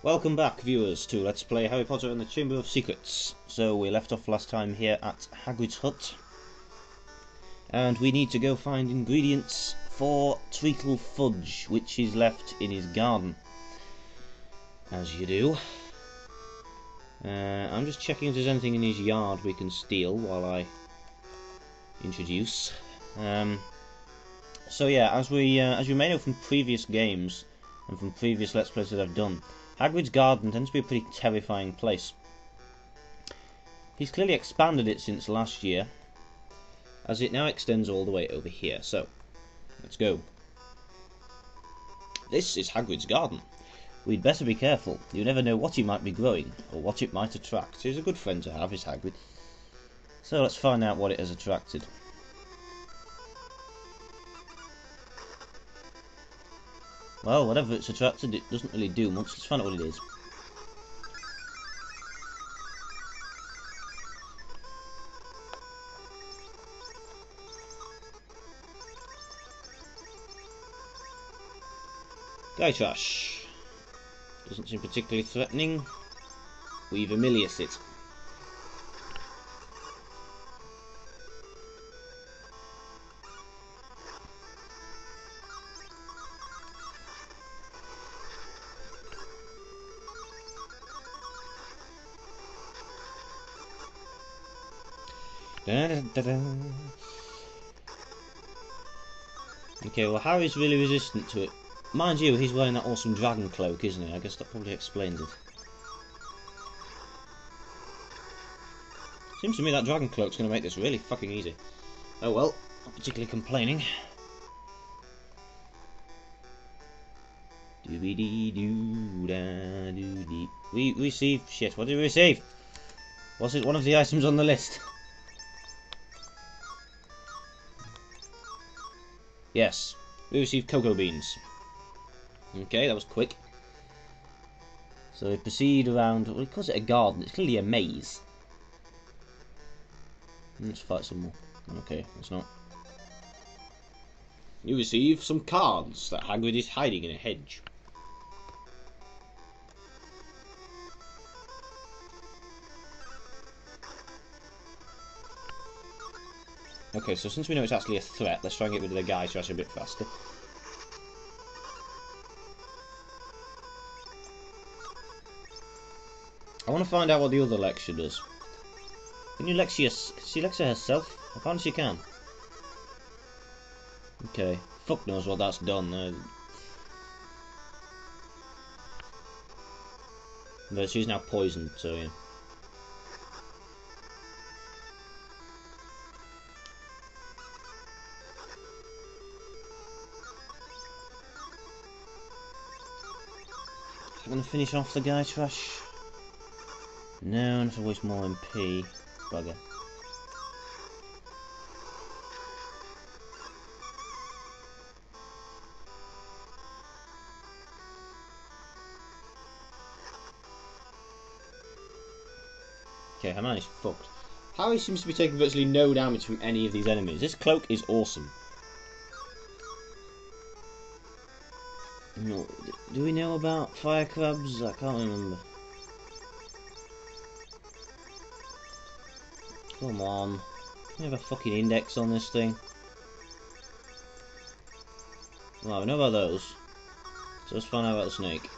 Welcome back, viewers, to Let's Play Harry Potter and the Chamber of Secrets. So we left off last time here at Hagrid's hut, and we need to go find ingredients for treacle fudge, which is left in his garden, as you do. I'm just checking if there's anything in his yard we can steal while I introduce. So yeah, as you may know from previous games and from previous Let's Plays that I've done, Hagrid's garden tends to be a pretty terrifying place. He's clearly expanded it since last year, as it now extends all the way over here. So, let's go. This is Hagrid's garden. We'd better be careful. You never know what he might be growing, or what it might attract. He's a good friend to have, is Hagrid. So let's find out what it has attracted. Well, whatever it's attracted, it doesn't really do much. Let's find out what it is. Guy trash. Doesn't seem particularly threatening. We Vermilius it. Da, da, da, da. Okay, well, Harry's really resistant to it. Mind you, he's wearing that awesome dragon cloak, isn't he? I guess that probably explains it. Seems to me that dragon cloak's going to make this really fucking easy. Oh well, not particularly complaining. Doobie-dee-doo-da-doo-dee. We received... Shit, what did we receive? Was it one of the items on the list? Yes, we received cocoa beans. Okay, that was quick. So we proceed around, well, he calls it a garden, it's clearly a maze. Let's fight some more. Okay, it's not. You receive some cards that Hagrid is hiding in a hedge. Okay, so since we know it's actually a threat, let's try and get rid of the guy trash a bit faster. I want to find out what the other lecture does. Can you lecture she lecture herself? Apparently she can. Okay, fuck knows what that's done. But she's now poisoned, so yeah. I'm gonna finish off the guy trash. No, not to waste more MP. Bugger. Okay, Hermione's fucked. Harry seems to be taking virtually no damage from any of these enemies. This cloak is awesome. No, do we know about fire crabs? I can't remember. Come on. We have a fucking index on this thing. Well, we know about those. So let's find out about the snake.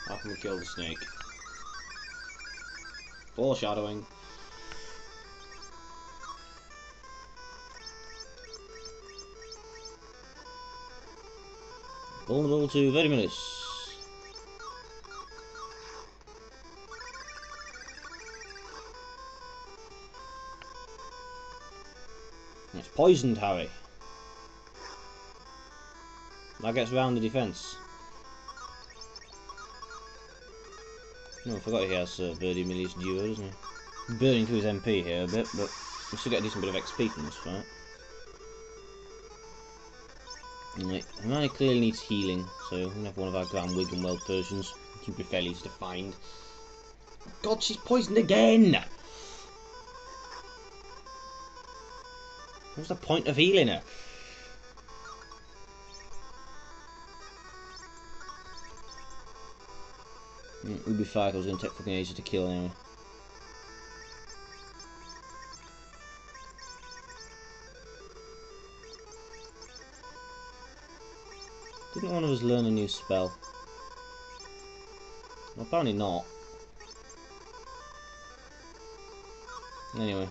How can we kill the snake? Foreshadowing. Vulnerable to Vermilius. It's poisoned Harry. That gets round the defence. No, I forgot he has Vermilius duo, doesn't he? Burning through his MP here a bit, but we still get a decent bit of XP from this fight. Right, Hermione clearly needs healing, so we're gonna have one of our Grand Wiggenweld versions. It can be fairly easy to find. God, she's poisoned again! What's the point of healing her? We'd be fine, I was going to take fucking ages to kill anyway. Didn't one of us learn a new spell? Well, apparently not. Anyway.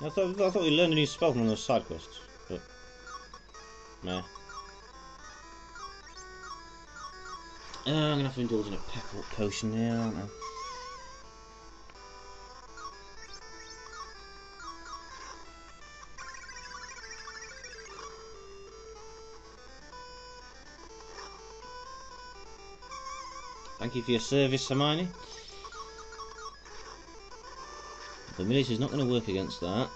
I thought we learned a new spell from one of those side quests, but... Nah. I'm gonna have to indulge in a pepper potion here, aren't I? Thank you for your service, Hermione. The military's not going to work against that.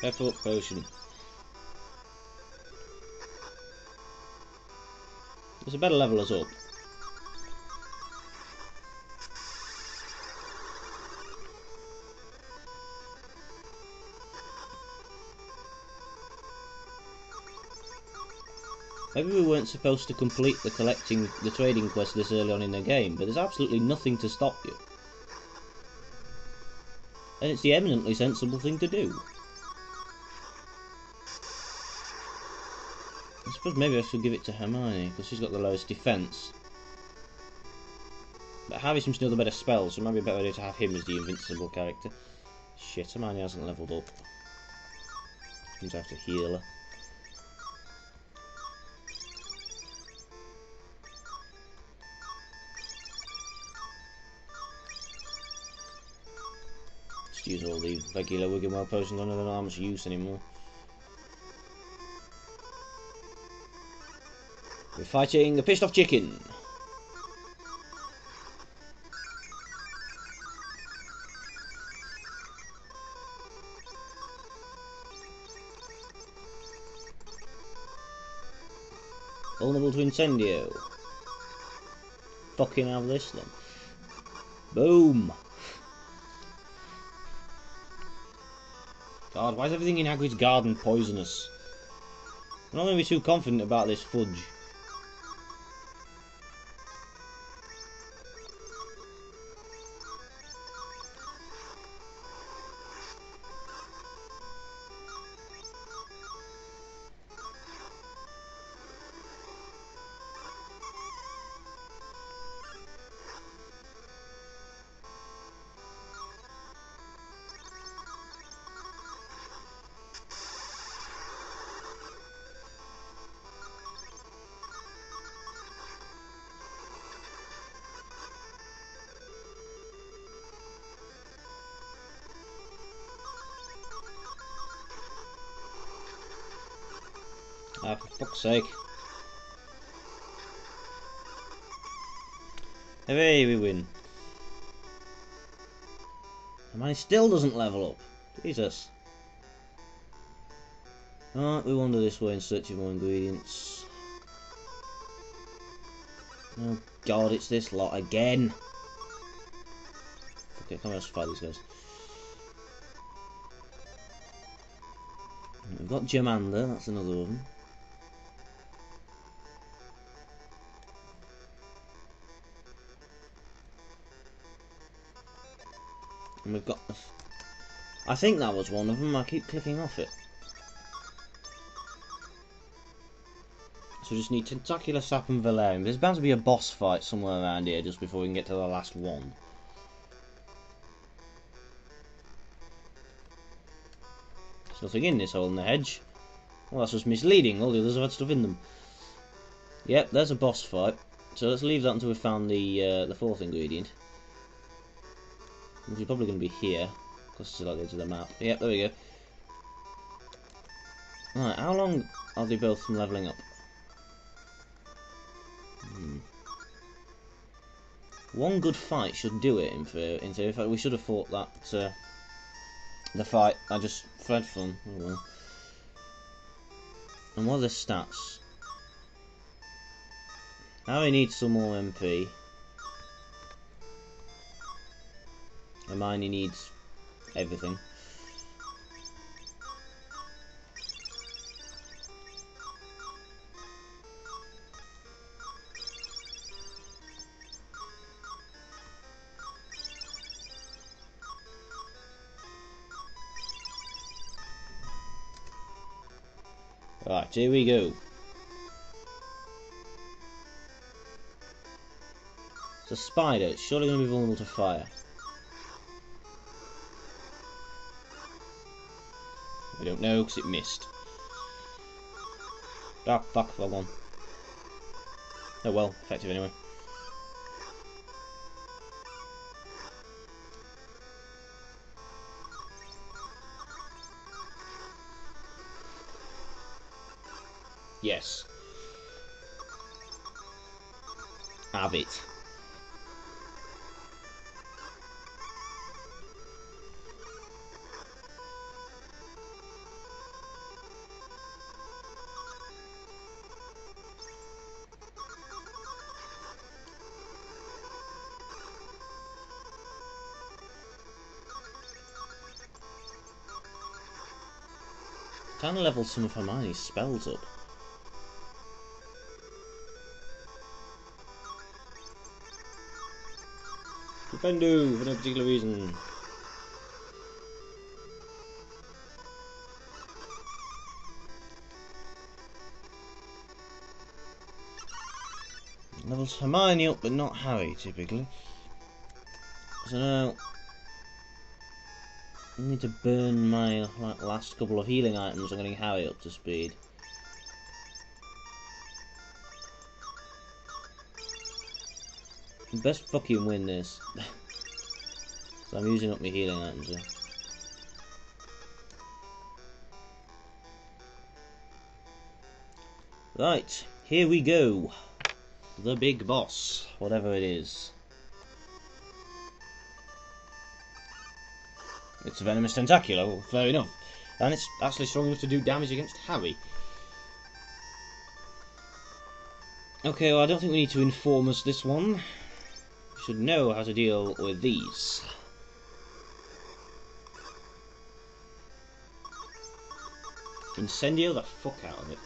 Pepper potion. It's a better level us up. Maybe we weren't supposed to complete the trading quest this early on in the game, but there's absolutely nothing to stop you. And it's the eminently sensible thing to do. I suppose maybe I should give it to Hermione, because she's got the lowest defence. But Harry seems to know the better spells, so it might be a better idea to have him as the invincible character. Shit, Hermione hasn't levelled up. Seems I have to heal her. Just use all the regular Wiggenwell potions, I know they're not much use anymore. We're fighting a pissed off chicken. Vulnerable to incendio. Fucking have this then. Boom. God, why is everything in Hagrid's garden poisonous? I'm not going to be too confident about this fudge. Ah, for fuck's sake. Hooray, we win. And mine still doesn't level up. Jesus. Alright, we wander this way in search of more ingredients. Oh god, it's this lot again. Okay, come on, let's fight these guys. We've got Jamander, that's another one. And we've got... I think that was one of them, I keep clicking off it. So we just need Tentacular Sap and Valerian. There's bound to be a boss fight somewhere around here just before we can get to the last one. There's nothing in this hole in the hedge. Well, that's just misleading, all the others have had stuff in them. Yep, there's a boss fight. So let's leave that until we've found the fourth ingredient. Which is probably going to be here, because it's like the edge of the map. Yep, there we go. Right, how long are they both from levelling up? One good fight should do it, in theory. In fact, we should have fought that, the fight I just fled from. Oh well. And what are the stats? Harry needs some more MP. Hermione needs everything. Right, here we go. It's a spider. It's surely going to be vulnerable to fire. We don't know because it missed. Ah, fuck, wrong one. Oh well, effective anyway. Yes. Have it. Kind of leveled some of Hermione's spells up. Defendo for no particular reason. Levels Hermione up, but not Harry, typically. So now I need to burn my last couple of healing items. I'm getting Harry up to speed. Best fucking win this. So I'm using up my healing items here. Right, here we go. The big boss, whatever it is. It's venomous tentacular, well, fair enough. And it's actually strong enough to do damage against Harry. Okay, well I don't think we need to inform us this one. We should know how to deal with these. Incendio the fuck out of it.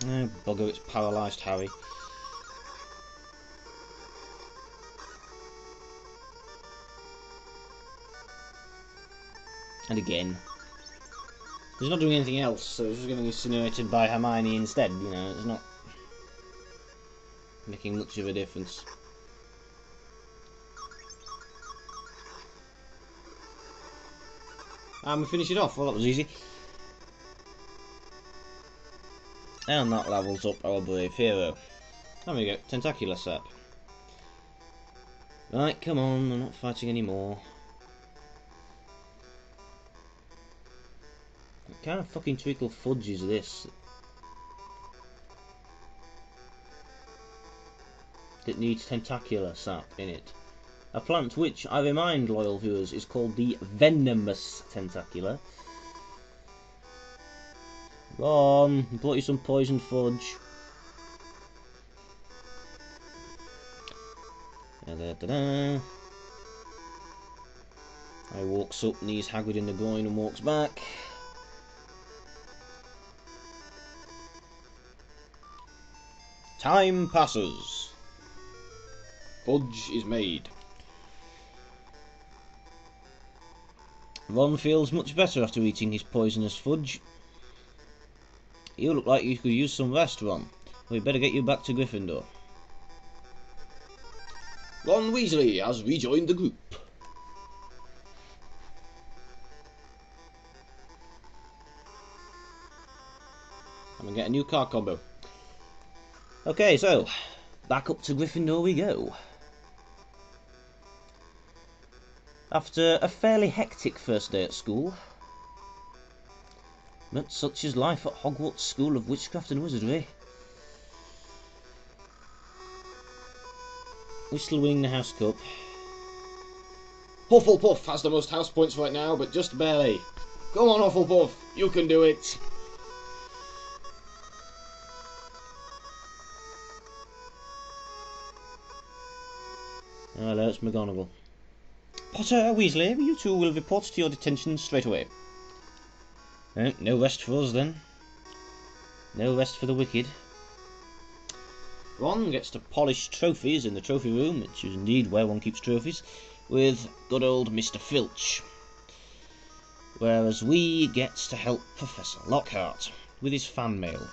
Oh, bugger, it's paralysed Harry. And again. He's not doing anything else, so he's just getting incinerated by Hermione instead, you know, it's not making much of a difference. And we finish it off, well that was easy. And that levels up our brave hero. There we go, Tentacular Sap. Right, come on, I'm not fighting anymore. What kind of fucking treacle fudge is this? That needs Tentacular Sap in it. A plant which, I remind loyal viewers, is called the venomous Tentacular. Go on, brought you some poison fudge. Da-da-da-da. I walks up, knees Hagrid in the groin and walks back. Time passes. Fudge is made. Ron feels much better after eating his poisonous fudge. You look like you could use some rest, Ron. We'd better get you back to Gryffindor. Ron Weasley has rejoined the group. I'm gonna get a new card combo. Okay, so back up to Gryffindor we go. After a fairly hectic first day at school, but such is life at Hogwarts School of Witchcraft and Wizardry. We're still winning the House Cup. Hufflepuff has the most house points right now, but just barely. Come on, Hufflepuff, you can do it. Hello, it's McGonagall. Potter, Weasley, you two will report to your detention straight away. No rest for us then. No rest for the wicked. Ron gets to polish trophies in the trophy room, which is indeed where one keeps trophies, with good old Mr. Filch. Whereas we get to help Professor Lockhart with his fan mail.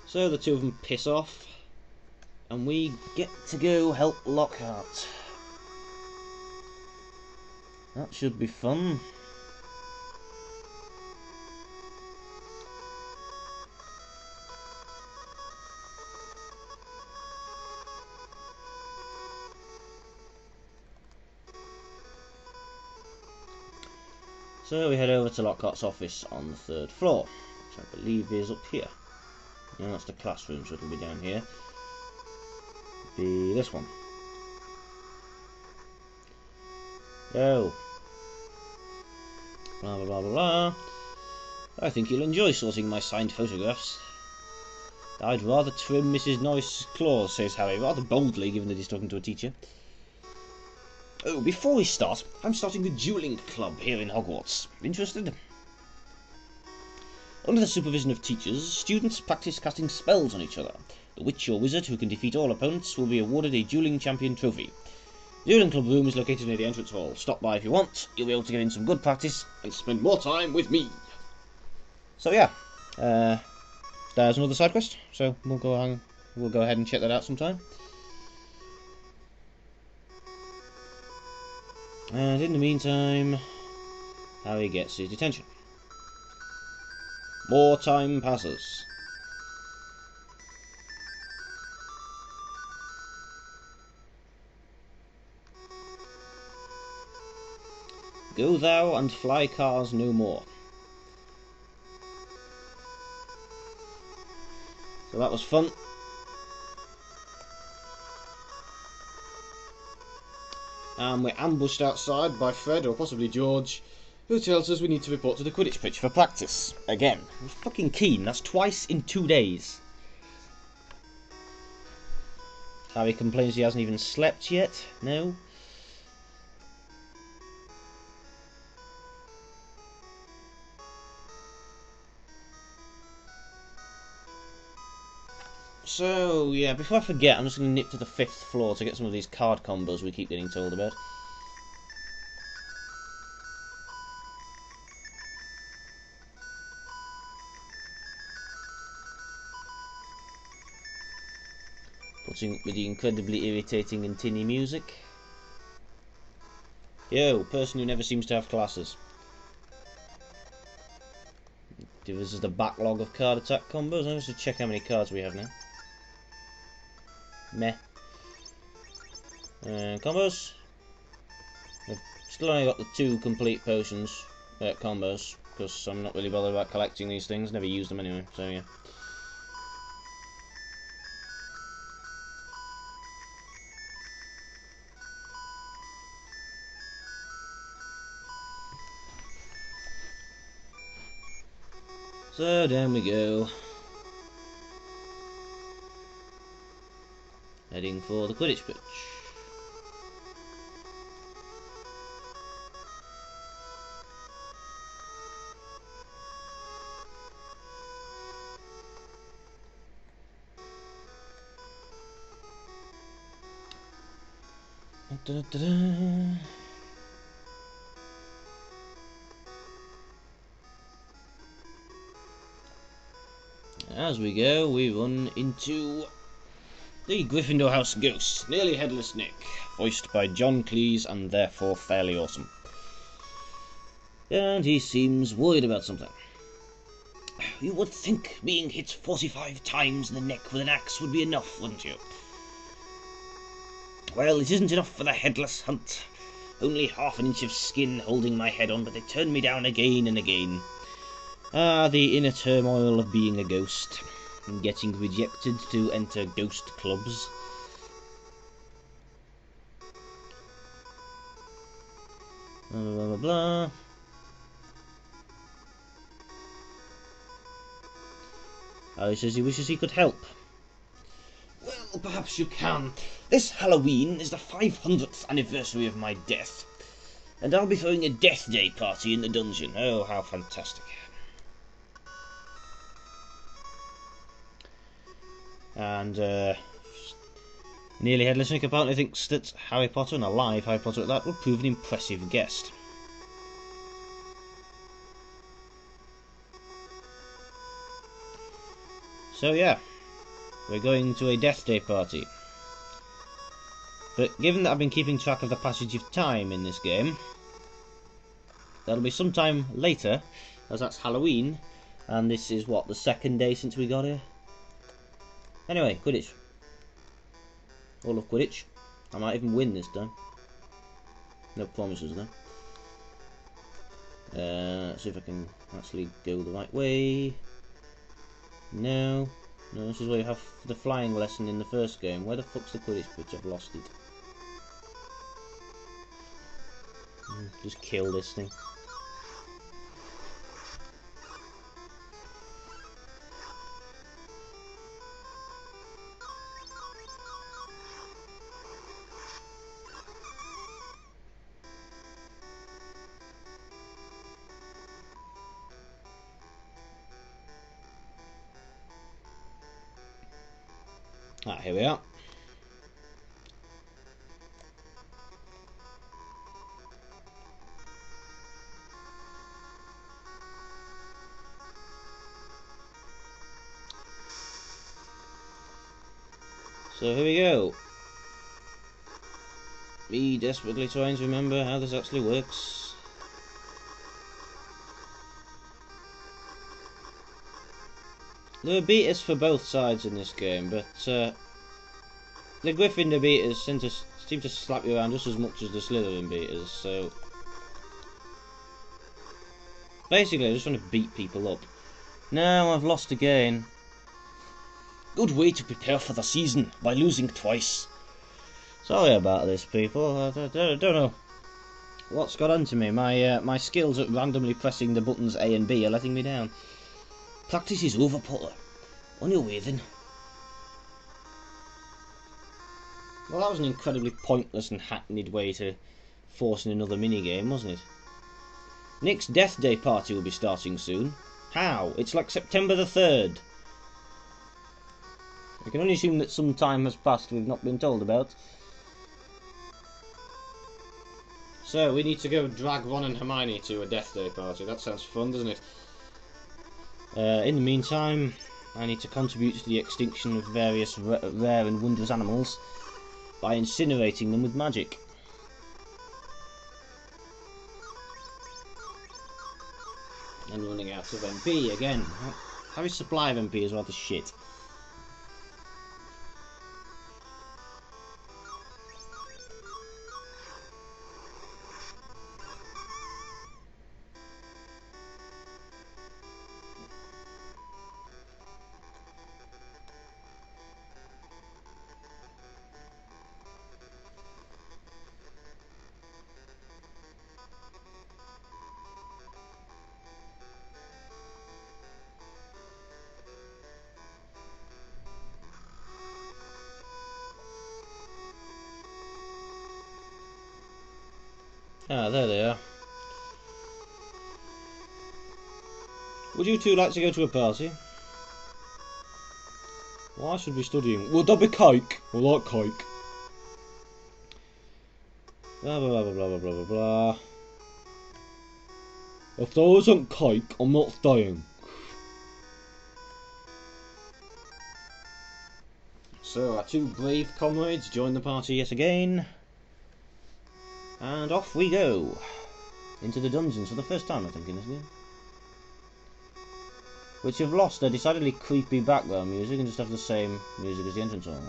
So the two of them piss off, and we get to go help Lockhart. That should be fun. So we head over to Lockhart's office on the 3rd floor, which I believe is up here. No, that's the classroom, so it'll be down here. Be this one. Oh. Blah blah blah blah blah. I think you'll enjoy sorting my signed photographs. I'd rather trim Mrs. Norris's claws, says Harry, rather boldly, given that he's talking to a teacher. Oh, before we start, I'm starting a dueling club here in Hogwarts. Interested? Under the supervision of teachers, students practice casting spells on each other. The witch or wizard who can defeat all opponents will be awarded a dueling champion trophy. The dueling club room is located near the entrance hall. Stop by if you want. You'll be able to get in some good practice and spend more time with me. So yeah, there's another side quest. So we'll go ahead and check that out sometime. And in the meantime, Harry gets his detention. More time passes. Go thou and fly cars no more. So that was fun. And we're ambushed outside by Fred, or possibly George, who tells us we need to report to the Quidditch pitch for practice. Again. I'm fucking keen. That's twice in 2 days. Harry complains he hasn't even slept yet. No. So, yeah, before I forget, I'm just going to nip to the 5th floor to get some of these card combos we keep getting told about. Putting up with the incredibly irritating and tinny music. Yo, person who never seems to have classes. This is the backlog of card attack combos. I'm just to check how many cards we have now. Meh. Combos. I've still only got the 2 complete potions combos, because I'm not really bothered about collecting these things. Never use them anyway, so yeah. So down we go. Heading for the Quidditch pitch. Da, da, da. As we go, we run into the Gryffindor House Ghost, nearly Headless Nick, voiced by John Cleese and therefore fairly awesome. And he seems worried about something. You would think being hit 45 times in the neck with an axe would be enough, wouldn't you? Well, it isn't enough for the Headless Hunt. Only half an inch of skin holding my head on, but they turn me down again and again. Ah, the inner turmoil of being a ghost, and getting rejected to enter ghost clubs. Blah blah blah blah. Harry says he wishes he could help. Well, Well, perhaps you can. This Halloween is the 500th anniversary of my death, and I'll be throwing a Death Day party in the dungeon. Oh, how fantastic. And, nearly Headless Nick apparently thinks that Harry Potter, and a live Harry Potter at that, would prove an impressive guest. So yeah, we're going to a Death Day party. But given that I've been keeping track of the passage of time in this game, that'll be sometime later, as that's Halloween, and this is what, the second day since we got here? Anyway, Quidditch. All of Quidditch. I might even win this time. No promises though. Let's see if I can actually go the right way. No, this is where you have the flying lesson in the first game. Where the fuck's the Quidditch bridge? I've lost it. Just kill this thing. Ah, here we are. So here we go. Me desperately trying to remember how this actually works. There are beaters for both sides in this game, but the Gryffindor beaters seem to slap you around just as much as the Slytherin beaters, so basically I'm just trying to beat people up. Now I've lost again. Good way to prepare for the season, by losing twice. Sorry about this, people. I don't know what's got onto me. My skills at randomly pressing the buttons A and B are letting me down. Practice is over, Potter. On your way then. Well, that was an incredibly pointless and hackneyed way to force in another minigame, wasn't it? Nick's Death Day party will be starting soon. How? It's like September the 3rd. I can only assume that some time has passed we've not been told about. So, we need to go drag Ron and Hermione to a Death Day party. That sounds fun, doesn't it? In the meantime, I need to contribute to the extinction of various rare and wondrous animals by incinerating them with magic. And running out of MP again. Harry's supply of MP is rather shit. Ah, there they are. Would you two like to go to a party? Why should we be studying? Would that be cake? I like cake. Blah blah blah blah blah blah blah blah. If there isn't cake, I'm not staying. So our two brave comrades join the party yet again. And off we go. Into the dungeons for the first time, I think, in this game. Which have lost their decidedly creepy background music and just have the same music as the entrance hall.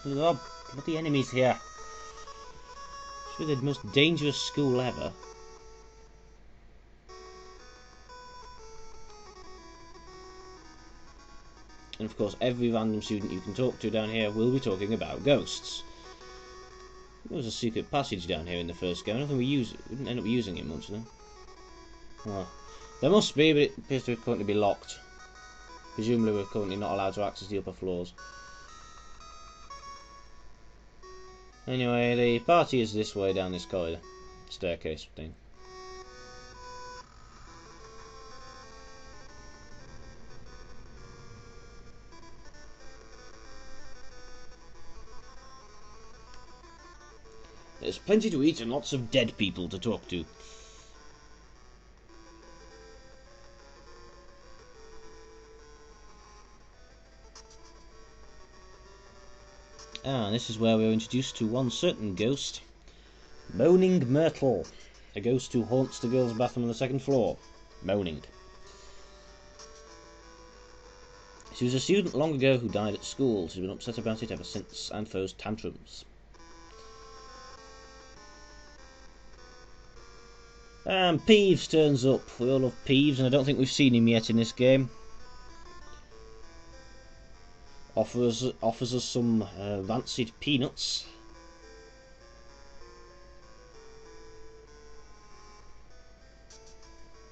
Look at the enemies here. It's really the most dangerous school ever. And of course, every random student you can talk to down here will be talking about ghosts. There was a secret passage down here in the first game. I don't think we didn't end up using it much though. Well, there must be, but it appears to currently be locked. Presumably we're currently not allowed to access the upper floors. Anyway, the party is this way down this corridor. Staircase thing. There's plenty to eat and lots of dead people to talk to. Ah, this is where we were introduced to one certain ghost. Moaning Myrtle. A ghost who haunts the girls' bathroom on the second floor. Moaning. She was a student long ago who died at school. She's been upset about it ever since and throws tantrums. And Peeves turns up. We all love Peeves, and I don't think we've seen him yet in this game. Offers us some rancid peanuts.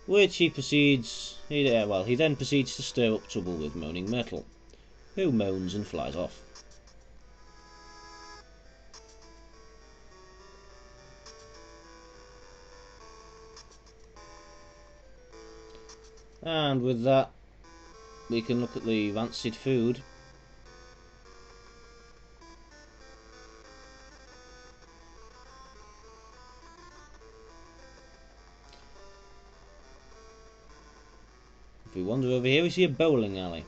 Which he proceeds... he then proceeds to stir up trouble with Moaning Myrtle, who moans and flies off. And with that, we can look at the rancid food. If we wander over here, we see a bowling alley.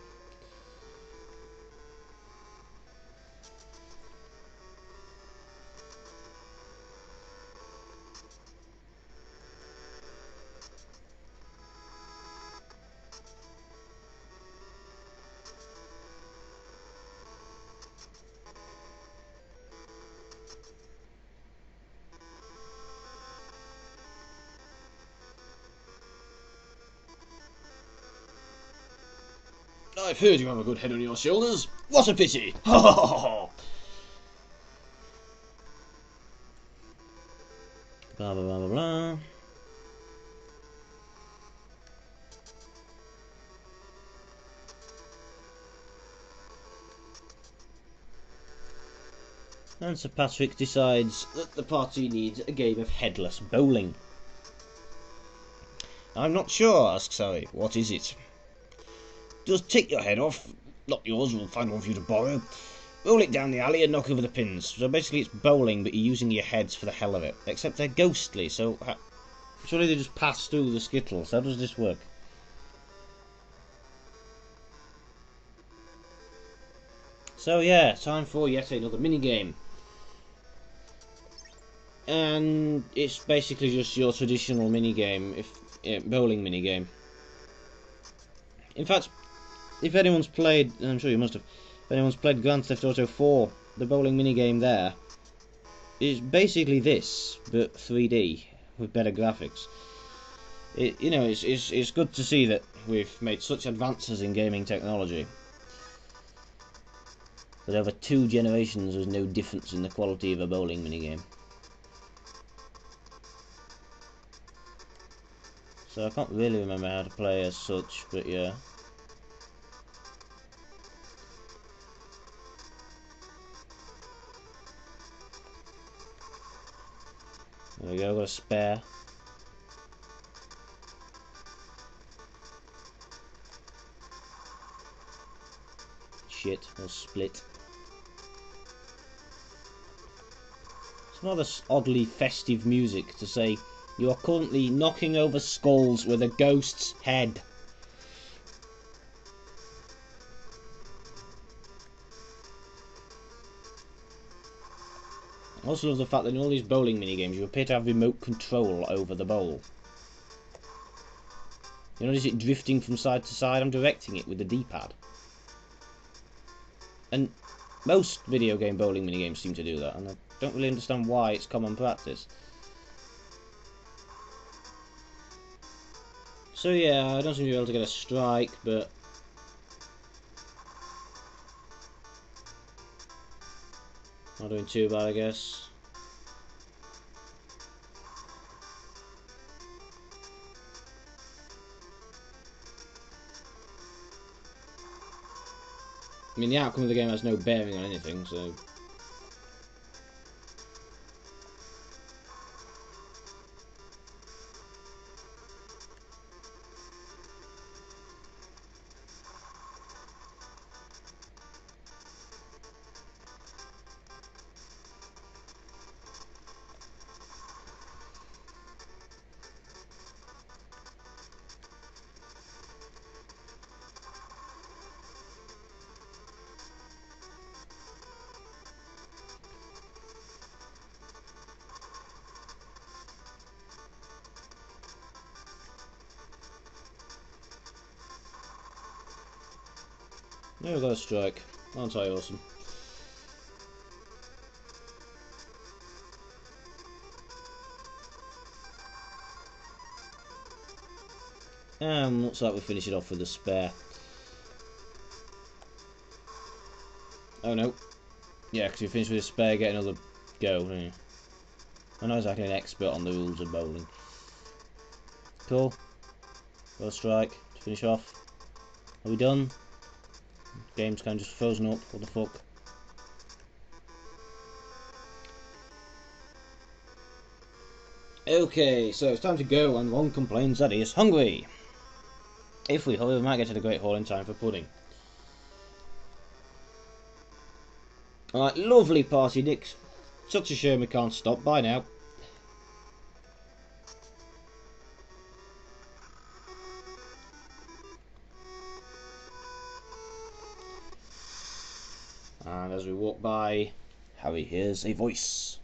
I've heard you have a good head on your shoulders. What a pity! Ha ha ha ha! Blah blah blah blah blah. And Sir Patrick decides that the party needs a game of headless bowling. I'm not sure, asks Harry. What is it? Just take your head off. Not yours, we'll find one for you to borrow. Roll it down the alley and knock over the pins. So basically it's bowling, but you're using your heads for the hell of it. Except they're ghostly, so... surely they just pass through the skittles. How does this work? So yeah, time for yet another minigame. And it's basically just your traditional minigame, bowling minigame. In fact, if anyone's played, I'm sure you must have, if anyone's played Grand Theft Auto 4, the bowling minigame there is basically this, but 3D, with better graphics. It's good to see that we've made such advances in gaming technology. That over 2 generations there's no difference in the quality of a bowling minigame. So I can't really remember how to play as such, but yeah. There we go, got a spare. Shit, or split. Some rather oddly festive music to say you are currently knocking over skulls with a ghost's head. I also love the fact that in all these bowling minigames you appear to have remote control over the bowl. You notice it drifting from side to side? I'm directing it with the D-pad. And most video game bowling minigames seem to do that, and I don't really understand why it's common practice. So yeah, I don't seem to be able to get a strike, but... not doing too bad, I guess. I mean, the outcome of the game has no bearing on anything, so... Never got a strike. Aren't I awesome? Looks like we finish it off with a spare. Oh no. Yeah, because you finish with a spare, get another go, don't you? I'm not exactly an expert on the rules of bowling. Cool. Got a strike to finish off. Are we done? Game's kind of just frozen up. What the fuck? Okay, so it's time to go, and one complains that he is hungry. If we hurry, we might get to the Great Hall in time for pudding. Alright, lovely party, Dicks. Such a shame we can't stop. Bye now. And as we walk by, Harry hears a voice.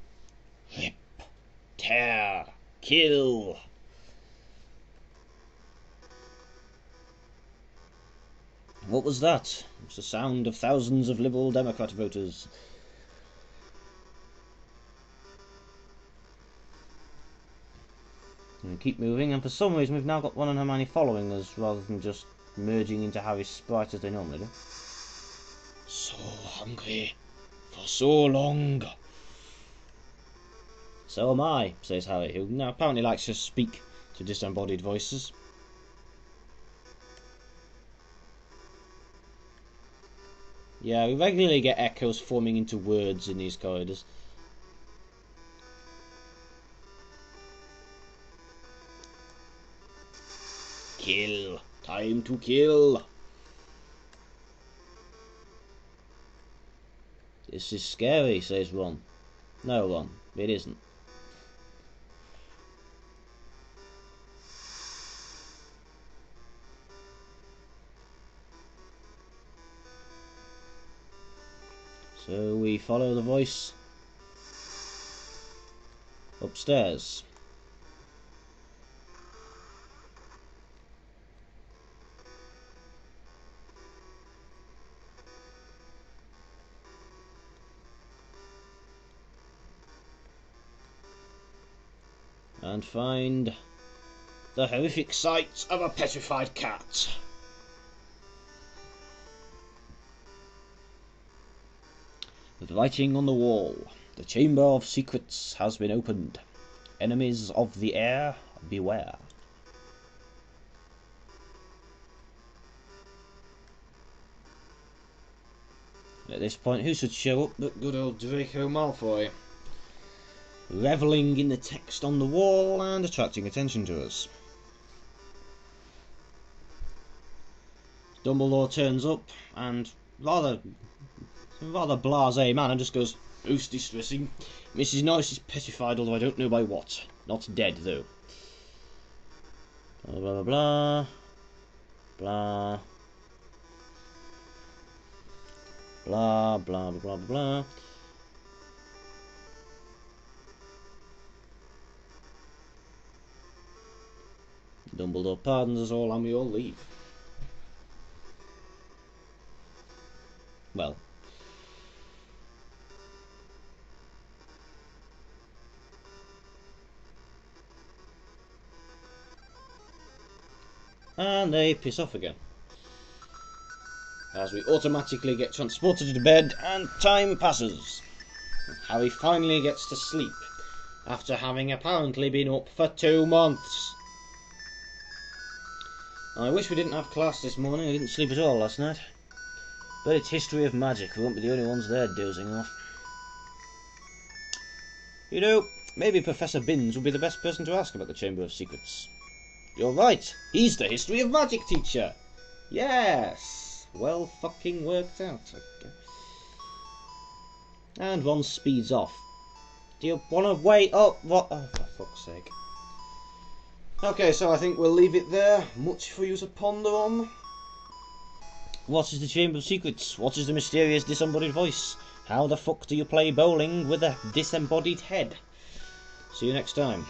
Hip, tear, kill. What was that? It was the sound of thousands of Liberal Democrat voters. And we keep moving, and for some reason we've now got Ron and Hermione following us, rather than just merging into Harry's sprite as they normally do. So hungry, for so long. So am I, says Harry, who now apparently likes to speak to disembodied voices. Yeah, we regularly get echoes forming into words in these corridors. Kill. Time to kill. This is scary, says Ron. No, Ron, it isn't. So we follow the voice upstairs. And find the horrific sight of a petrified cat. With writing on the wall, the Chamber of Secrets has been opened. Enemies of the air, beware. At this point, who should show up but good old Draco Malfoy, revelling in the text on the wall and attracting attention to us. Dumbledore turns up and rather blasé man and just goes, most distressing. Mrs. Norris is petrified, although I don't know by what. Not dead though. Blah blah blah blah blah blah blah blah blah. Dumbledore pardons us all and we all leave. Well. And they piss off again. As we automatically get transported to bed and time passes. Harry finally gets to sleep after having apparently been up for 2 months. I wish we didn't have class this morning. I didn't sleep at all last night. But it's history of magic. We won't be the only ones there dozing off. You know, maybe Professor Binns would be the best person to ask about the Chamber of Secrets. You're right. He's the history of magic teacher. Yes. Well fucking worked out. Okay. And Ron speeds off. Do you want to wait up? What? Oh, for fuck's sake. Okay, so I think we'll leave it there. Much for you to ponder on. What is the Chamber of Secrets? What is the mysterious disembodied voice? How the fuck do you play bowling with a disembodied head? See you next time.